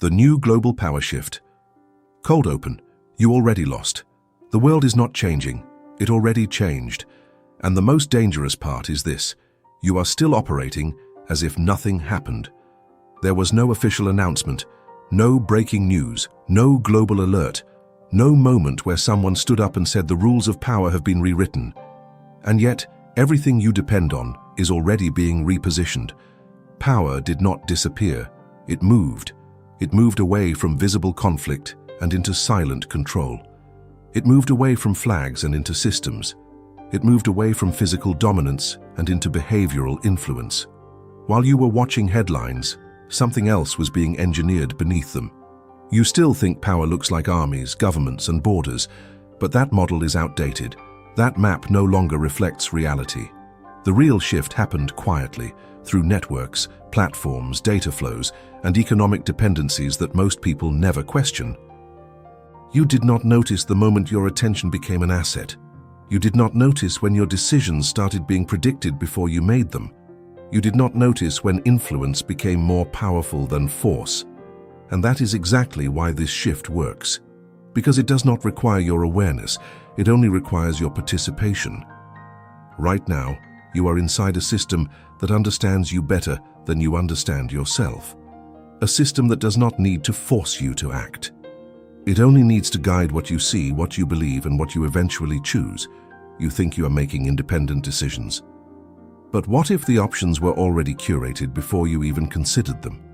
The new global power shift. Cold open. You already lost. The world is not changing. It already changed. And the most dangerous part is this. You are still operating as if nothing happened. There was no official announcement, no breaking news, no global alert, no moment where someone stood up and said the rules of power have been rewritten. And yet, everything you depend on is already being repositioned. Power did not disappear. It moved. It moved away from visible conflict and into silent control. It moved away from flags and into systems. It moved away from physical dominance and into behavioral influence. While you were watching headlines, something else was being engineered beneath them. You still think power looks like armies, governments, and borders, but that model is outdated. That map no longer reflects reality. The real shift happened quietly, through networks, platforms, data flows, and economic dependencies that most people never question. You did not notice the moment your attention became an asset. You did not notice when your decisions started being predicted before you made them. You did not notice when influence became more powerful than force. And that is exactly why this shift works. Because it does not require your awareness, it only requires your participation. Right now, you are inside a system that understands you better than you understand yourself. A system that does not need to force you to act. It only needs to guide what you see, what you believe, and what you eventually choose. You think you are making independent decisions. But what if the options were already curated before you even considered them?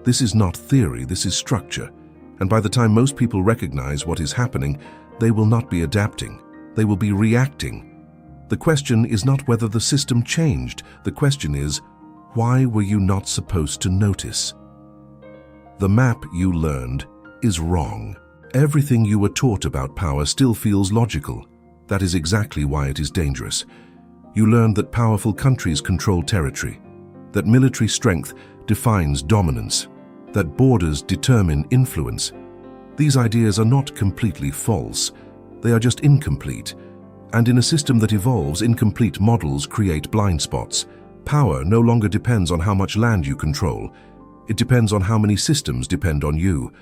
This is not theory, this is structure. And by the time most people recognize what is happening, they will not be adapting. They will be reacting. The question is not whether the system changed. The question is, why were you not supposed to notice? The map you learned is wrong. Everything you were taught about power still feels logical. That is exactly why it is dangerous. You learned that powerful countries control territory, that military strength defines dominance, that borders determine influence. These ideas are not completely false. They are just incomplete. And in a system that evolves, incomplete models create blind spots. Power no longer depends on how much land you control. It depends on how many systems depend on you.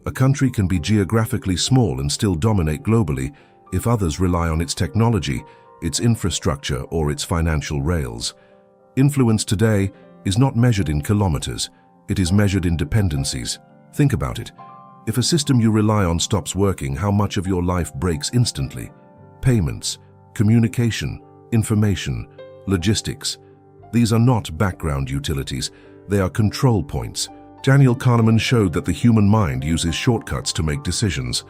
A country can be geographically small and still dominate globally if others rely on its technology, its infrastructure, or its financial rails. Influence today is not measured in kilometers. It is measured in dependencies. Think about it. If a system you rely on stops working, how much of your life breaks instantly? Payments, communication, information, logistics. These are not background utilities. They are control points. Daniel Kahneman showed that the human mind uses shortcuts to make decisions.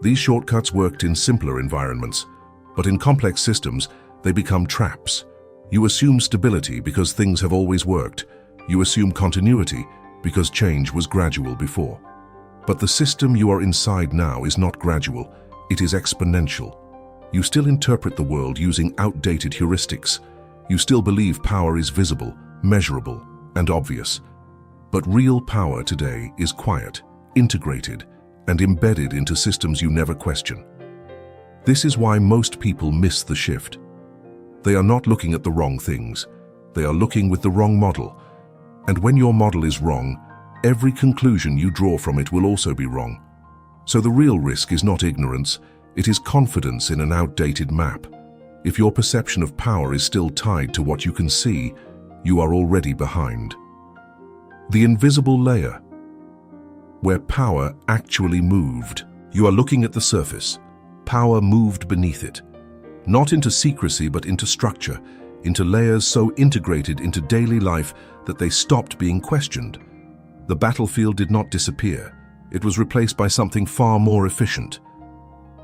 These shortcuts worked in simpler environments, but in complex systems, they become traps. You assume stability because things have always worked. You assume continuity because change was gradual before. But the system you are inside now is not gradual, it is exponential. You still interpret the world using outdated heuristics. You still believe power is visible, measurable, and obvious. But real power today is quiet, integrated, and embedded into systems you never question. This is why most people miss the shift. They are not looking at the wrong things. They are looking with the wrong model. And when your model is wrong, every conclusion you draw from it will also be wrong. So the real risk is not ignorance, it is confidence in an outdated map. If your perception of power is still tied to what you can see, you are already behind. The invisible layer, where power actually moved. You are looking at the surface. Power moved beneath it. Not into secrecy, but into structure, into layers so integrated into daily life that they stopped being questioned. The battlefield did not disappear. It was replaced by something far more efficient.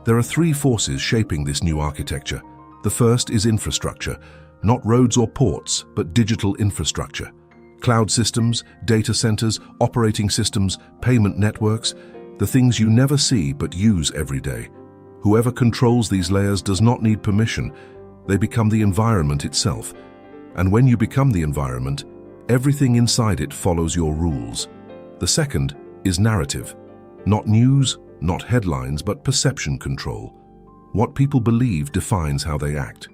There are three forces shaping this new architecture. The first is infrastructure, not roads or ports, but digital infrastructure. Cloud systems, data centers, operating systems, payment networks, the things you never see but use every day. Whoever controls these layers does not need permission. They become the environment itself. And when you become the environment, everything inside it follows your rules. The second is narrative. Not news, not headlines, but perception control. What people believe defines how they act.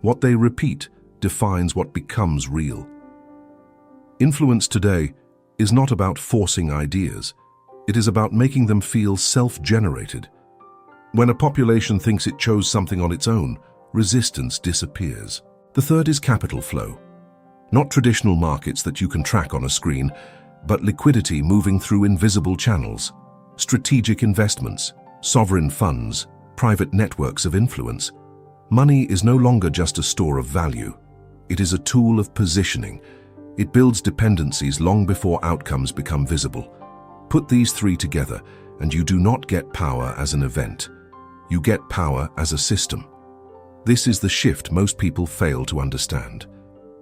What they repeat defines what becomes real. Influence today is not about forcing ideas. It is about making them feel self-generated. When a population thinks it chose something on its own, resistance disappears. The third is capital flow. Not traditional markets that you can track on a screen, but liquidity moving through invisible channels. Strategic investments, sovereign funds, private networks of influence. Money is no longer just a store of value. It is a tool of positioning. It builds dependencies long before outcomes become visible. Put these three together, and you do not get power as an event. You get power as a system. This is the shift most people fail to understand.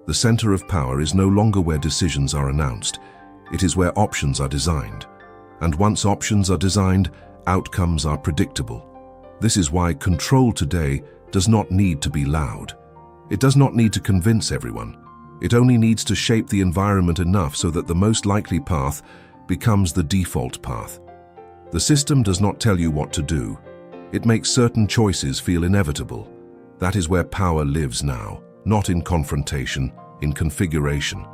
The center of power is no longer where decisions are announced. It is where options are designed. And once options are designed, outcomes are predictable. This is why control today does not need to be loud. It does not need to convince everyone. It only needs to shape the environment enough so that the most likely path becomes the default path. The system does not tell you what to do. It makes certain choices feel inevitable. That is where power lives now, not in confrontation, in configuration.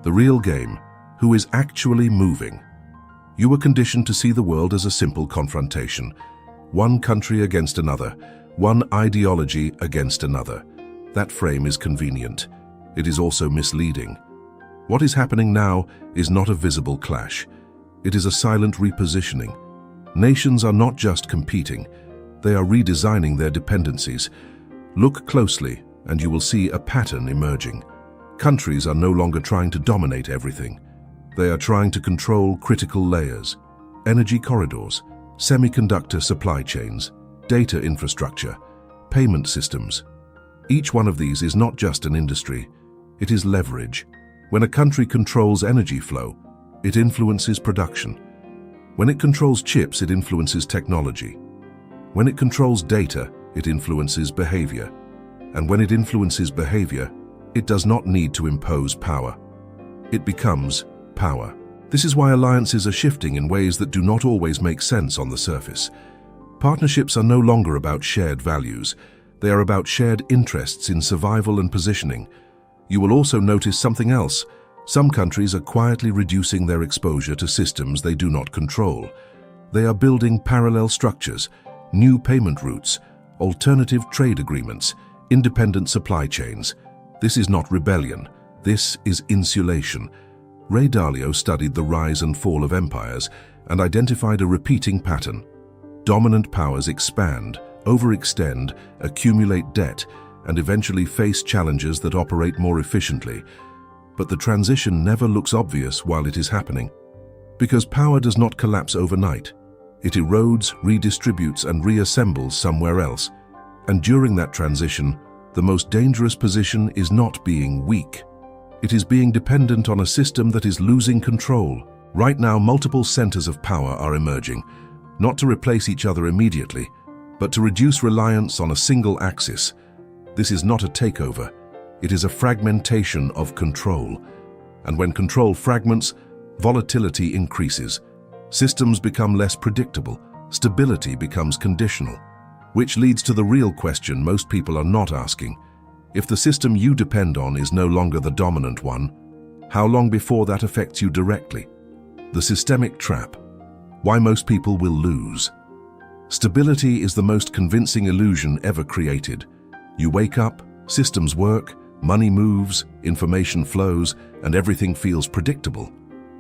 The real game, who is actually moving. You were conditioned to see the world as a simple confrontation. One country against another, one ideology against another. That frame is convenient. It is also misleading. What is happening now is not a visible clash. It is a silent repositioning. Nations are not just competing. They are redesigning their dependencies. Look closely, and you will see a pattern emerging. Countries are no longer trying to dominate everything. They are trying to control critical layers, energy corridors, semiconductor supply chains, data infrastructure, payment systems. Each one of these is not just an industry, it is leverage. When a country controls energy flow, it influences production. When it controls chips, it influences technology. When it controls data, it influences behavior. And when it influences behavior, it does not need to impose power. It becomes power. This is why alliances are shifting in ways that do not always make sense on the surface. Partnerships are no longer about shared values. They are about shared interests in survival and positioning. You will also notice something else. Some countries are quietly reducing their exposure to systems they do not control. They are building parallel structures, new payment routes, alternative trade agreements, independent supply chains. This is not rebellion. This is insulation. Ray Dalio studied the rise and fall of empires and identified a repeating pattern. Dominant powers expand, overextend, accumulate debt, and eventually face challenges that operate more efficiently. But the transition never looks obvious while it is happening. Because power does not collapse overnight. It erodes, redistributes, and reassembles somewhere else. And during that transition, the most dangerous position is not being weak. It is being dependent on a system that is losing control. Right now, multiple centers of power are emerging, not to replace each other immediately, but to reduce reliance on a single axis. This is not a takeover. It is a fragmentation of control. And when control fragments, volatility increases. Systems become less predictable. Stability becomes conditional. Which leads to the real question most people are not asking. If the system you depend on is no longer the dominant one, how long before that affects you directly? The systemic trap. Why most people will lose. Stability is the most convincing illusion ever created. You wake up, systems work, money moves, information flows, and everything feels predictable.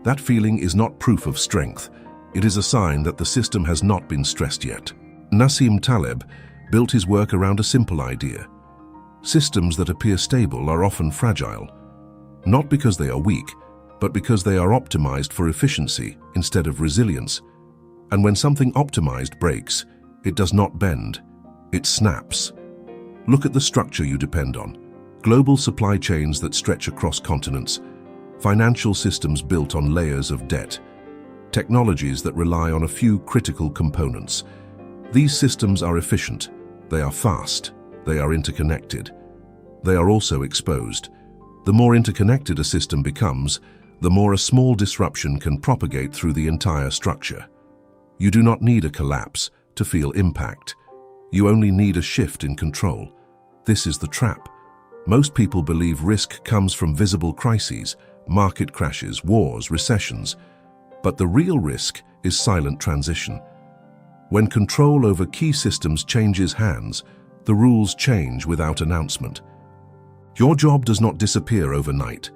That feeling is not proof of strength. It is a sign that the system has not been stressed yet. Nassim Taleb built his work around a simple idea. Systems that appear stable are often fragile, not because they are weak, but because they are optimized for efficiency instead of resilience. And when something optimized breaks, it does not bend, it snaps. Look at the structure you depend on. Global supply chains that stretch across continents, financial systems built on layers of debt, technologies that rely on a few critical components. These systems are efficient, they are fast, they are interconnected. They are also exposed. The more interconnected a system becomes, the more a small disruption can propagate through the entire structure. You do not need a collapse to feel impact. You only need a shift in control. This is the trap. Most people believe risk comes from visible crises, market crashes, wars, recessions. But the real risk is silent transition. When control over key systems changes hands, the rules change without announcement. Your job does not disappear overnight.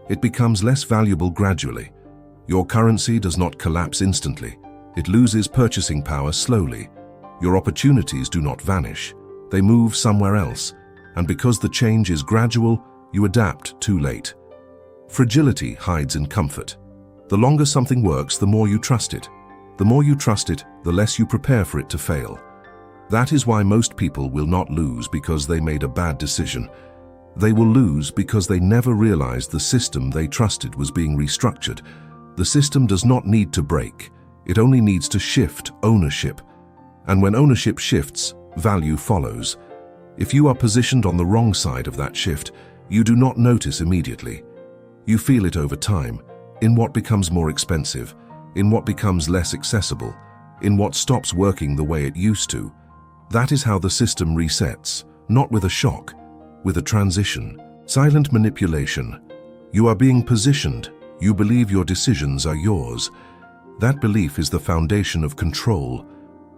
It becomes less valuable gradually. Your currency does not collapse instantly. It loses purchasing power slowly. Your opportunities do not vanish. They move somewhere else. And because the change is gradual, you adapt too late. Fragility hides in comfort. The longer something works, the more you trust it. The more you trust it, the less you prepare for it to fail. That is why most people will not lose because they made a bad decision. They will lose because they never realized the system they trusted was being restructured. The system does not need to break. It only needs to shift ownership. And when ownership shifts, value follows. If you are positioned on the wrong side of that shift, you do not notice immediately. You feel it over time, in what becomes more expensive, in what becomes less accessible, in what stops working the way it used to. That is how the system resets, not with a shock, with a transition. Silent manipulation. You are being positioned. You believe your decisions are yours. That belief is the foundation of control.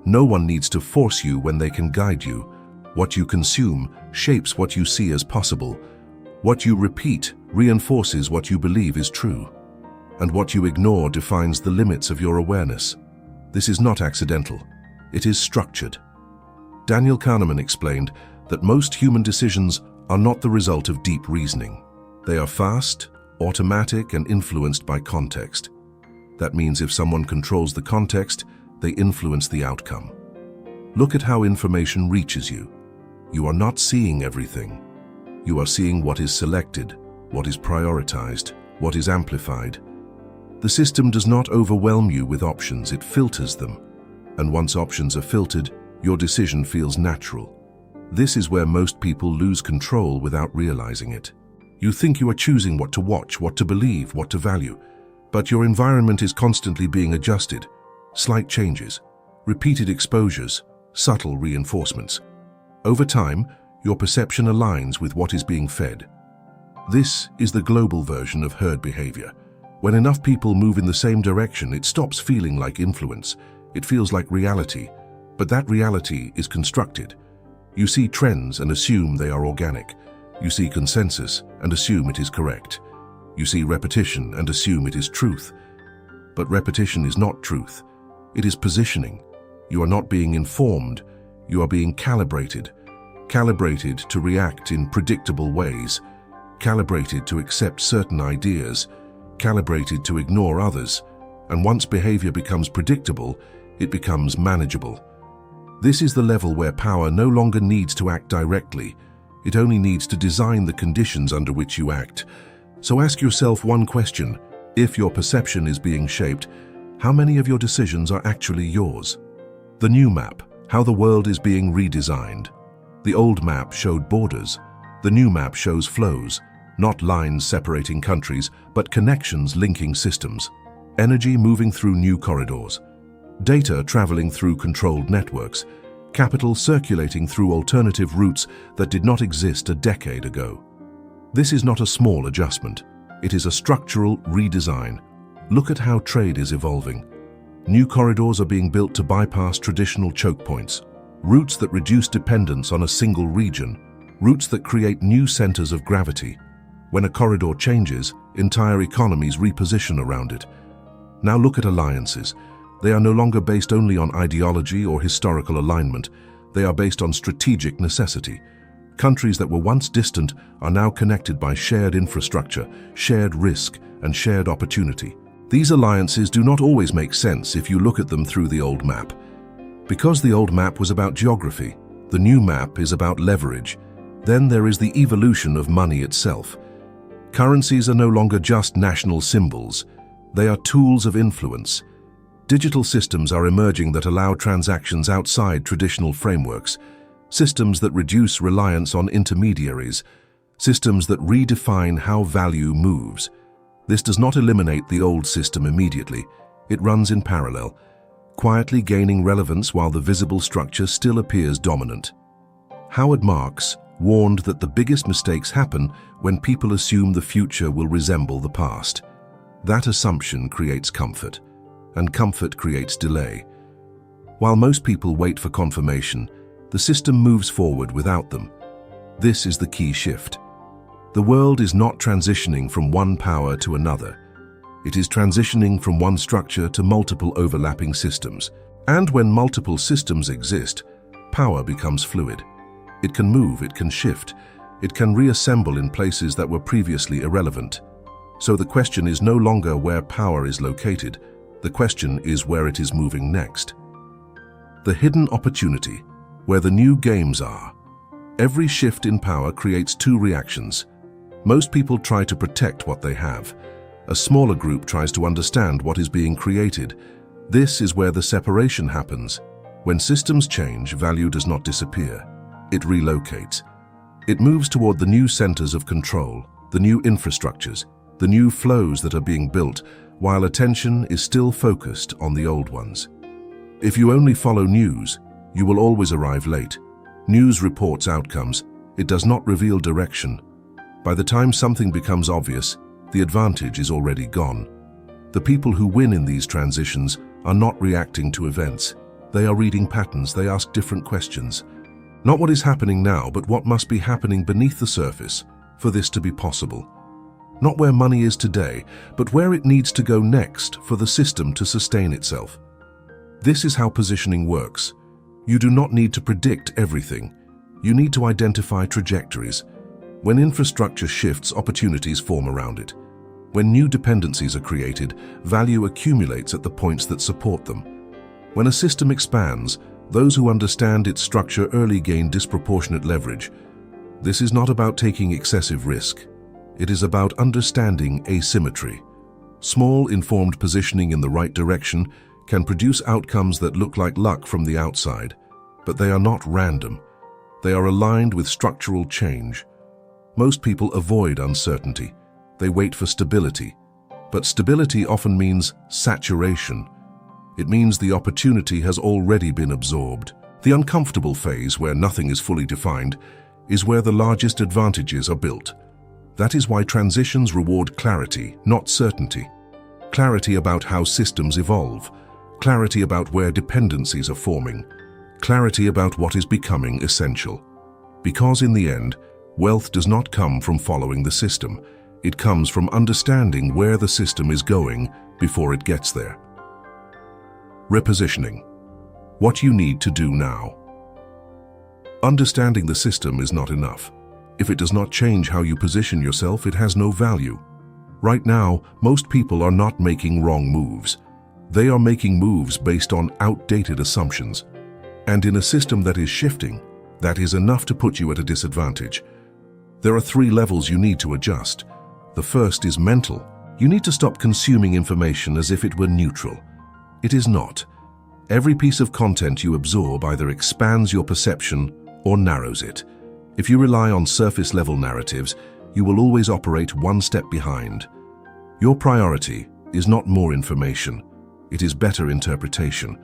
No one needs to force you when they can guide you. What you consume shapes what you see as possible. What you repeat reinforces what you believe is true. And what you ignore defines the limits of your awareness. This is not accidental. It is structured. Daniel Kahneman explained that most human decisions are not the result of deep reasoning. They are fast, automatic, and influenced by context. That means if someone controls the context, they influence the outcome. Look at how information reaches you. You are not seeing everything. You are seeing what is selected, what is prioritized, what is amplified. The system does not overwhelm you with options, it filters them. And once options are filtered, your decision feels natural. This is where most people lose control without realizing it. You think you are choosing what to watch, what to believe, what to value, but your environment is constantly being adjusted. Slight changes, repeated exposures, subtle reinforcements. Over time, your perception aligns with what is being fed. This is the global version of herd behavior. When enough people move in the same direction, it stops feeling like influence. It feels like reality. But that reality is constructed. You see trends and assume they are organic. You see consensus and assume it is correct. You see repetition and assume it is truth. But repetition is not truth. It is positioning. You are not being informed. You are being calibrated. Calibrated to react in predictable ways. Calibrated to accept certain ideas. Calibrated to ignore others. And once behavior becomes predictable, it becomes manageable. This is the level where power no longer needs to act directly. It only needs to design the conditions under which you act. So ask yourself one question. If your perception is being shaped, how many of your decisions are actually yours? The new map, how the world is being redesigned. The old map showed borders. The new map shows flows, not lines separating countries, but connections linking systems. Energy moving through new corridors. Data traveling through controlled networks, capital circulating through alternative routes that did not exist a decade ago. This is not a small adjustment. It is a structural redesign. Look at how trade is evolving. New corridors are being built to bypass traditional choke points, routes that reduce dependence on a single region, routes that create new centers of gravity. When a corridor changes, entire economies reposition around it. Now look at alliances. They are no longer based only on ideology or historical alignment. They are based on strategic necessity. Countries that were once distant are now connected by shared infrastructure, shared risk, and shared opportunity. These alliances do not always make sense if you look at them through the old map. Because the old map was about geography, the new map is about leverage. Then there is the evolution of money itself. Currencies are no longer just national symbols. They are tools of influence. Digital systems are emerging that allow transactions outside traditional frameworks, systems that reduce reliance on intermediaries, systems that redefine how value moves. This does not eliminate the old system immediately. It runs in parallel, quietly gaining relevance while the visible structure still appears dominant. Howard Marks warned that the biggest mistakes happen when people assume the future will resemble the past. That assumption creates comfort. and comfort creates delay. While most people wait for confirmation, the system moves forward without them. This is the key shift. The world is not transitioning from one power to another. It is transitioning from one structure to multiple overlapping systems. And when multiple systems exist, power becomes fluid. It can move, it can shift, it can reassemble in places that were previously irrelevant. So the question is no longer where power is located. The question is where it is moving next. The hidden opportunity, where the new games are. Every shift in power creates two reactions. Most people try to protect what they have. A smaller group tries to understand what is being created. This is where the separation happens. When systems change, value does not disappear. It relocates. It moves toward the new centers of control, the new infrastructures, the new flows that are being built, while attention is still focused on the old ones. If you only follow news, you will always arrive late. News reports outcomes. It does not reveal direction. By the time something becomes obvious, the advantage is already gone. The people who win in these transitions are not reacting to events. They are reading patterns. They ask different questions. Not what is happening now, but what must be happening beneath the surface for this to be possible. Not where money is today, but where it needs to go next for the system to sustain itself. This is how positioning works. You do not need to predict everything. You need to identify trajectories. When infrastructure shifts, opportunities form around it. When new dependencies are created, value accumulates at the points that support them. When a system expands, those who understand its structure early gain disproportionate leverage. This is not about taking excessive risk. It is about understanding asymmetry. Small, informed positioning in the right direction can produce outcomes that look like luck from the outside, but they are not random. They are aligned with structural change. Most people avoid uncertainty. They wait for stability. But stability often means saturation. It means the opportunity has already been absorbed. The uncomfortable phase, where nothing is fully defined, is where the largest advantages are built. That is why transitions reward clarity, not certainty. Clarity about how systems evolve. Clarity about where dependencies are forming. Clarity about what is becoming essential. Because in the end, wealth does not come from following the system. It comes from understanding where the system is going before it gets there. Repositioning. What you need to do now. Understanding the system is not enough. If it does not change how you position yourself, it has no value. Right now, most people are not making wrong moves. They are making moves based on outdated assumptions. And in a system that is shifting, that is enough to put you at a disadvantage. There are 3 levels you need to adjust. The first is mental. You need to stop consuming information as if it were neutral. It is not. Every piece of content you absorb either expands your perception or narrows it. If you rely on surface-level narratives, you will always operate one step behind. Your priority is not more information. It is better interpretation.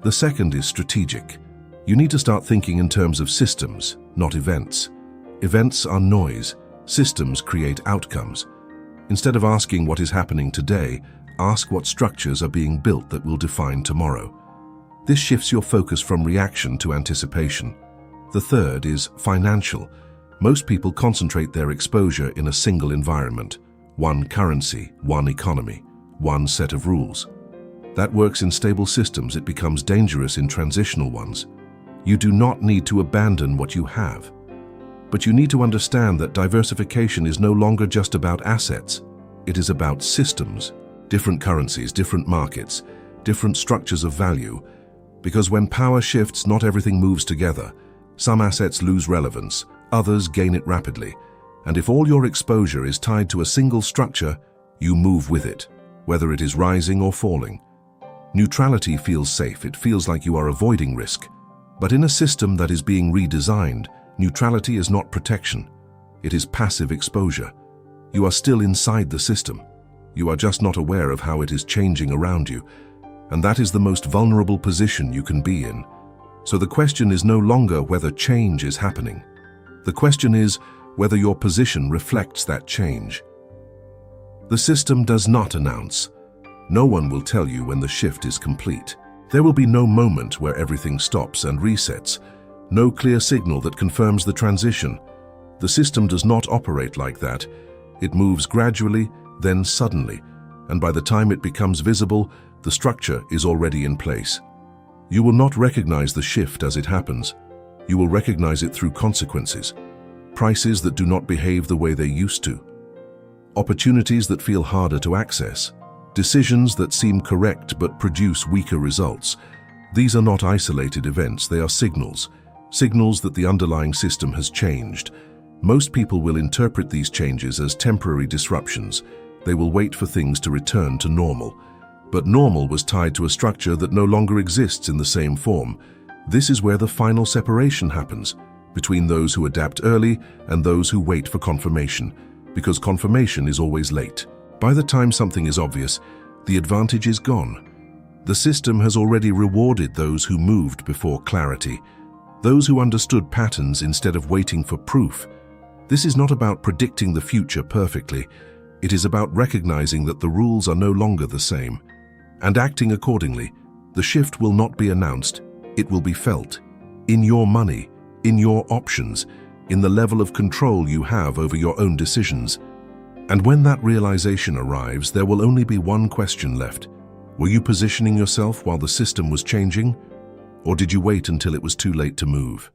The second is strategic. You need to start thinking in terms of systems, not events. Events are noise. Systems create outcomes. Instead of asking what is happening today, ask what structures are being built that will define tomorrow. This shifts your focus from reaction to anticipation. The third is financial. Most people concentrate their exposure in a single environment. One currency, one economy, one set of rules. That works in stable systems. It becomes dangerous in transitional ones. You do not need to abandon what you have. But you need to understand that diversification is no longer just about assets. It is about systems, different currencies, different markets, different structures of value. Because when power shifts, not everything moves together. Some assets lose relevance, others gain it rapidly. And if all your exposure is tied to a single structure, you move with it, whether it is rising or falling. Neutrality feels safe. It feels like you are avoiding risk. But in a system that is being redesigned, neutrality is not protection. It is passive exposure. You are still inside the system. You are just not aware of how it is changing around you. And that is the most vulnerable position you can be in. So the question is no longer whether change is happening. The question is whether your position reflects that change. The system does not announce. No one will tell you when the shift is complete. There will be no moment where everything stops and resets, no clear signal that confirms the transition. The system does not operate like that. It moves gradually, then suddenly, and by the time it becomes visible, the structure is already in place. You will not recognize the shift as it happens. You will recognize it through consequences. Prices that do not behave the way they used to. Opportunities that feel harder to access. Decisions that seem correct but produce weaker results. These are not isolated events, they are signals. Signals that the underlying system has changed. Most people will interpret these changes as temporary disruptions. They will wait for things to return to normal. But normal was tied to a structure that no longer exists in the same form. This is where the final separation happens, between those who adapt early and those who wait for confirmation, because confirmation is always late. By the time something is obvious, the advantage is gone. The system has already rewarded those who moved before clarity, those who understood patterns instead of waiting for proof. This is not about predicting the future perfectly. It is about recognizing that the rules are no longer the same, and acting accordingly. The shift will not be announced, it will be felt. In your money, in your options, in the level of control you have over your own decisions. And when that realization arrives, there will only be one question left. Were you positioning yourself while the system was changing? Or did you wait until it was too late to move?